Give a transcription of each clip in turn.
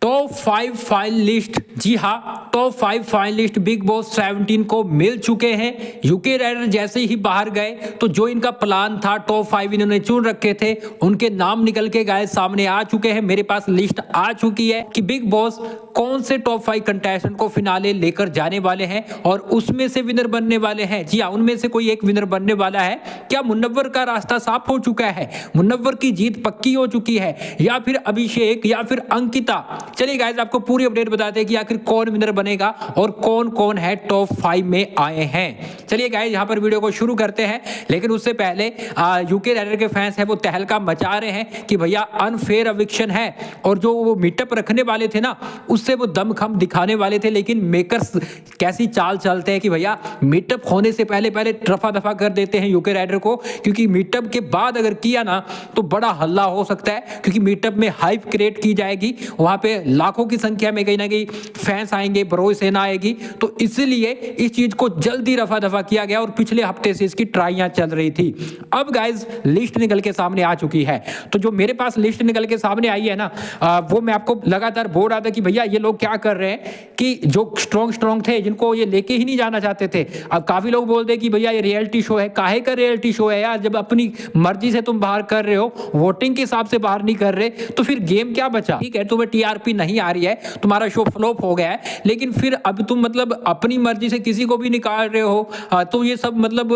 Top 5 finalist, जी हाँ top 5 finalist big boss 17 को मिल चुके हैं। यूके राइडर जैसे ही बाहर गए तो जो इनका प्लान था टॉप 5 इन्होंने चुन रखे थे, उनके नाम निकल के गाइस सामने आ चुके हैं। मेरे पास लिस्ट आ चुकी है कि बिग बॉस कौन से टॉप 5 कंटेस्टेंट को फिनाले लेकर जाने वाले हैं और उसमें से विनर बनने वाले हैं। जी हाँ, उनमें से कोई एक विनर बनने वाला है। क्या मुनव्वर का रास्ता साफ हो चुका है, मुनव्वर की जीत पक्की हो चुकी है, या फिर अभिषेक या फिर अंकिता? चलिए गाइस आपको पूरी अपडेट बताते हैं कि आखिर कौन विनर बनेगा और कौन कौन है टॉप 5 में आए हैं। चलिए गाइस यहां पर वीडियो को शुरू करते हैं, लेकिन उससे पहले यूके राइडर के फैंस हैं वो तहलका मचा रहे हैं कि भैया अनफेयर एविक्शन है, और जो वो मीटअप रखने वाले थे ना उससे वो दमखम दिखाने वाले थे, लेकिन मेकर्स कैसी चाल चलते हैं कि भैया मीटअप होने से पहले पहले रफा दफा कर देते हैं यूके राइडर को, क्योंकि मीटअप के बाद अगर किया ना तो बड़ा हल्ला हो सकता है, क्योंकि मीटअप में हाइप क्रिएट की जाएगी, वहां पे लाखों की संख्या में कहीं ना कहीं फैंस आएंगे, बरोई सेना आएगी, तो इसलिए इस चीज को जल्दी रफा दफा किया गया और पिछले हफ्ते से इसकी ट्राइयां चल रही थी। अब गाइज लिस्ट निकल के सामने आ चुकी है, तो जो मेरे पास लिस्ट निकल के सामने आई है ना वो मैं आपको लगातार बोल रहा था कि भैया ये लोग क्या कर रहे हैं कि जो स्ट्रॉन्ग थे जिनको ये लेके ही नहीं जाना चाहते थे, अब काफी लोग बोलते कि भैया ये रियलिटी शो है। काहे का रियलिटी शो है यार, जब अपनी मर्जी से तुम बाहर कर रहे हो, वोटिंग के हिसाब से बाहर नहीं कर रहे, तो फिर गेम क्या बचा? ठीक है तुम्हें टीआरपी नहीं आ रही है, तुम्हारा शो फ्लॉप हो गया है, लेकिन फिर अब तुम मतलब अपनी मर्जी से किसी को भी निकाल रहे हो, तो ये सब मतलब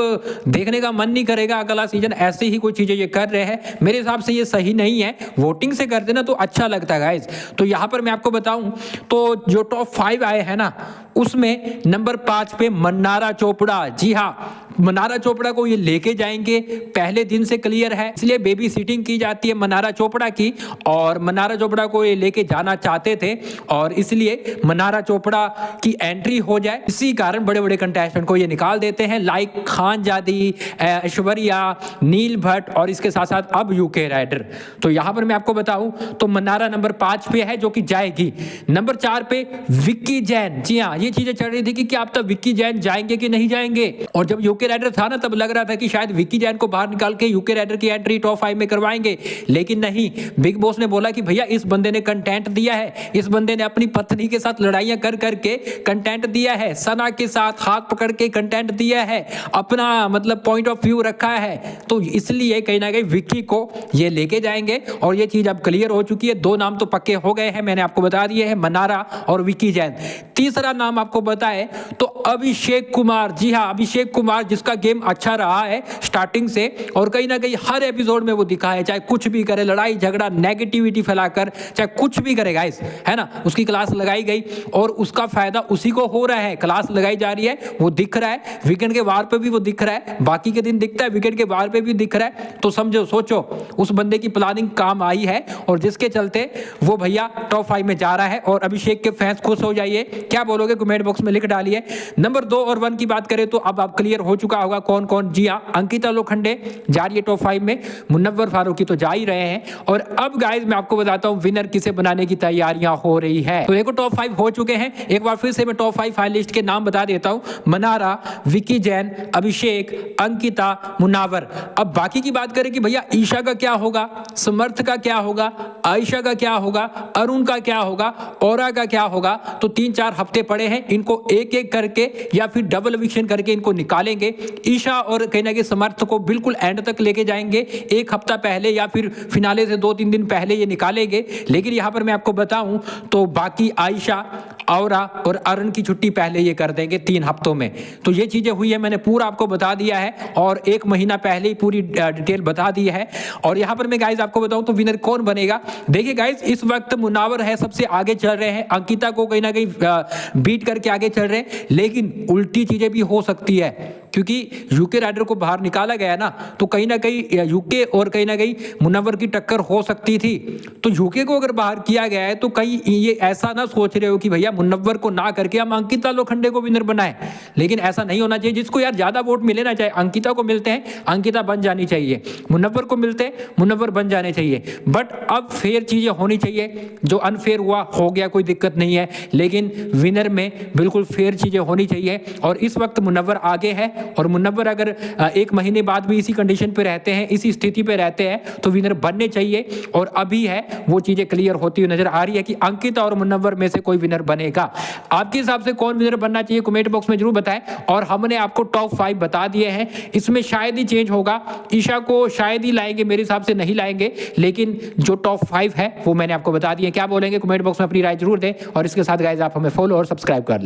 देखने का मन नहीं करेगा अगला सीजन। ऐसे ही कोई चीजें ये कर रहे हैं, मेरे हिसाब से ये सही नहीं है। वोटिंग से करते ना तो अच्छा लगता है गाइस। तो यहां पर मैं आपको बताऊं तो जो टॉप 5 आए हैं ना उसमें नंबर 5 पे मन्नारा चोपड़ा। जी हाँ, मन्नारा चोपड़ा को ये लेके जाएंगे, पहले दिन से क्लियर है, इसलिए बेबी सीटिंग की जाती है मन्नारा चोपड़ा की, और मन्नारा चोपड़ा को ये लेके जाना चाहते थे और इसलिए मन्नारा चोपड़ा की एंट्री हो जाए, इसी कारण बड़े बड़े कंटेस्टेंट को ये निकाल देते हैं, लाइक खानजादी, ऐश्वर्या, नील भट्ट और इसके साथ साथ अब यूके राइडर। तो यहां पर मैं आपको बताऊं तो मन्नारा नंबर 5 पे है जो कि जाएगी। नंबर 4 पे विक्की जैन। जी हाँ, ये चीजें चल रही थी कि क्या अब तक विक्की जैन जाएंगे कि नहीं जाएंगे, और जब यूके राइडर था ना तब लग रहा था कि शायद विक्की जैन को बाहर निकाल के यूके राइडर की एंट्री टॉप 5 में करवाएंगे, लेकिन नहीं, बिग बॉस ने बोला कि भैया इस बंदे ने कंटेंट दिया है, इस बंदे ने अपनी पत्नी के साथ लड़ाइयां कर करके कंटेंट दिया है, सना के साथ हाथ पकड़ के कंटेंट दिया है, अपना मतलब पॉइंट ऑफ व्यू रखा है, तो इसलिए कहीं ना कहीं विक्की को ये लेके जाएंगे, और ये चीज अब क्लियर हो चुकी है। 2 नाम तो पक्के हो गए हैं, मैंने आपको बता दिए हैं, मन्नारा और विक्की जैन। तीसरा नाम आपको बताए तो अभिषेक कुमार। जी हाँ, अभिषेक कुमार जिसका गेम अच्छा रहा है स्टार्टिंग से, और कहीं ना कहीं हर एपिसोड में वो दिखा है, चाहे कुछ भी करे, लड़ाई झगड़ा नेगेटिविटी फैलाकर, चाहे कुछ भी करे गाइस, है ना, उसकी क्लास लगाई गई और उसका फायदा उसी को हो रहा है। क्लास लगाई जा रही है, वो दिख रहा है, वीकेंड के वार पे भी वो दिख रहा है, बाकी के दिन दिखता है, वीकेंड के वार पे भी दिख रहा है, तो समझो सोचो उस बंदे की प्लानिंग काम आई है, और जिसके चलते वो भैया टॉप 5 में जा रहा है। और अभिषेक के फैंस खुश हो जाइए, क्या बोलोगे कमेंट बॉक्स में लिख डालिए। नंबर 2 और 1 की बात करें तो अब आप क्लियर हो चुका होगा कौन कौन। जी हाँ, अंकिता लोखंडे जा रही है टॉप 5 में, मुनव्वर फारूकी तो जा ही रहे हैं, और अब गाइस मैं आपको बताता हूं विनर किसे बनाने की तैयारियां हो रही है। तो देखो टॉप 5 हो चुके हैं, एक बार फिर से मैं टॉप 5 फाइनलिस्ट के नाम बता देता हूं, मन्नारा, विक्की जैन, अभिषेक, अंकिता, मुनव्वर। अब बाकी की बात करें कि भैया ईशा का क्या होगा, समर्थ का क्या होगा, आयशा का क्या होगा, अरुण का क्या होगा, औरा का क्या होगा, तो 3-4 हफ्ते पड़े हैं, इनको एक एक करके या फिर डबल एविक्शन करके इनको निकालेंगे। ईशा और कहीं ना कहीं समर्थ को बिल्कुल एंड तक लेके जाएंगे, एक हफ्ता पहले या फिर फिनाले से 2-3 दिन पहले ये निकालेंगे। लेकिन यहां पर मैं आपको बताऊं तो बाकी आयशा, औरा और अरुण की छुट्टी पहले ये कर देंगे 3 हफ्तों में। तो ये चीजें हुई है, मैंने पूरा आपको बता दिया है, और 1 महीना पहले ही पूरी डिटेल बता दी है। और यहां पर मैं गाइस आपको बताऊं तो विनर कौन बनेगा। देखिए गाइस इस वक्त मुनव्वर है सबसे आगे चल रहे हैं, अंकिता को कहीं ना कहीं बीट करके आगे चल रहे हैं, लेकिन उल्टी चीजें भी हो सकती है, क्योंकि यूके राइडर को बाहर निकाला गया ना, तो कहीं ना कहीं यूके और कहीं ना कहीं मुनव्वर की टक्कर हो सकती थी। तो यूके को अगर बाहर किया गया है तो कहीं ये ऐसा ना सोच रहे हो कि भैया मुनव्वर को ना करके हम अंकिता लोखंडे को विनर बनाए, लेकिन ऐसा नहीं होना चाहिए। जिसको यार ज्यादा वोट मिले ना, चाहे अंकिता को मिलते हैं अंकिता बन जानी चाहिए, मुनव्वर को मिलते हैं मुनव्वर बन जाने चाहिए, बट अब फेयर चीजें होनी चाहिए। जो अनफेयर हुआ हो गया, कोई दिक्कत नहीं है, लेकिन विनर में बिल्कुल फेयर चीजें होनी चाहिए। और इस वक्त मुनव्वर आगे है और मुनव्वर अगर एक महीने बाद भी इसी कंडीशन पे रहते हैं, इसी स्थिति पे रहते हैं, तो विनर बनने चाहिए। और अभी है वो चीजें क्लियर होती हुई नजर आ रही है कि अंकित और मुनव्वर में से कोई विनर बनेगा। आपके हिसाब से कौन विनर बनना चाहिए कमेंट बॉक्स में जरूर बताएं। और हमने आपको टॉप 5 बता दिए हैं, इसमें शायद ही चेंज होगा, ईशा को शायद ही लाएंगे, मेरे हिसाब से नहीं लाएंगे, लेकिन जो टॉप 5 है वो मैंने आपको बता दिए। क्या बोलेंगे कमेंट बॉक्स में अपनी राय जरूर दें। और इसके साथ गाइस आप हमें फॉलो और सब्सक्राइब कर लें।